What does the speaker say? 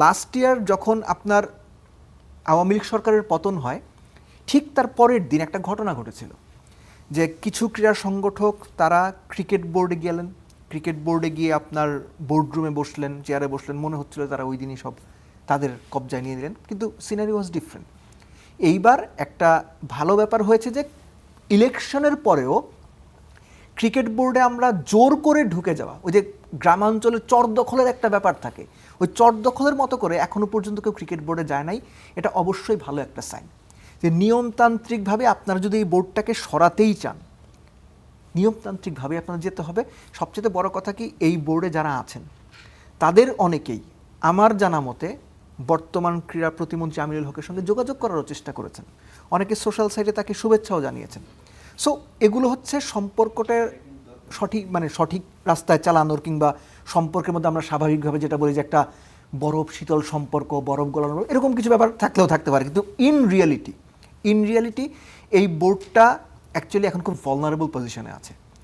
Last year যখন আপনার আওয়ামী লীগ সরকারের পতন হয়, ঠিক তার পরের দিন একটা ঘটনা ঘটেছিল যে কিছু ক্রীড়া সংগঠক তারা ক্রিকেট বোর্ডে গেলেন, ক্রিকেট বোর্ডে গিয়ে আপনার বোর্ডরুমে বসলেন, চেয়ারে বসলেন, মনে হচ্ছিল তারা ওই দিনই সব তাদের কবজায় নিয়ে নিলেন, কিন্তু সিনারি ওয়াজ ডিফারেন্ট। এইবার একটা ভালো ব্যাপার হয়েছে যে ইলেকশনের পরেও ক্রিকেট বোর্ডে আমরা জোর করে ঢুকে যাওয়া, ওই যে গ্রামাঞ্চলে চর দখলের একটা ব্যাপার থাকে, ওই চর দখলের মতো করে এখনো পর্যন্ত কেউ ক্রিকেট বোর্ডে যায় নাই। এটা অবশ্যই ভালো একটা সাইন যে নিয়মতান্ত্রিকভাবে আপনারা যদি এই বোর্ডটাকে সরাতেই চান, নিয়মতান্ত্রিকভাবে আপনারা যেতে হবে। সবচেয়ে বড় কথা কি, এই বোর্ডে যারা আছেন তাদের অনেকেই আমার জানা মতে বর্তমান ক্রীড়া প্রতিমন্ত্রী আমিনুল হকের সঙ্গে যোগাযোগ করারও চেষ্টা করেছেন, অনেকে সোশ্যাল সাইটে তাকে শুভেচ্ছাও জানিয়েছেন। সো এগুলো হচ্ছে সম্পর্কটার সঠিক রাস্তায় চালানোর, কিংবা সম্পর্কের মধ্যে আমরা স্বাভাবিকভাবে যেটা বলি যে একটা বরফ শীতল সম্পর্ক, বরফ গলানো, এরকম কিছু ব্যাপার থাকলেও থাকতে পারে, কিন্তু ইন রিয়ালিটি এই বোর্ডটা অ্যাকচুয়ালি এখন খুব ভালনারেবল পজিশনে আছে।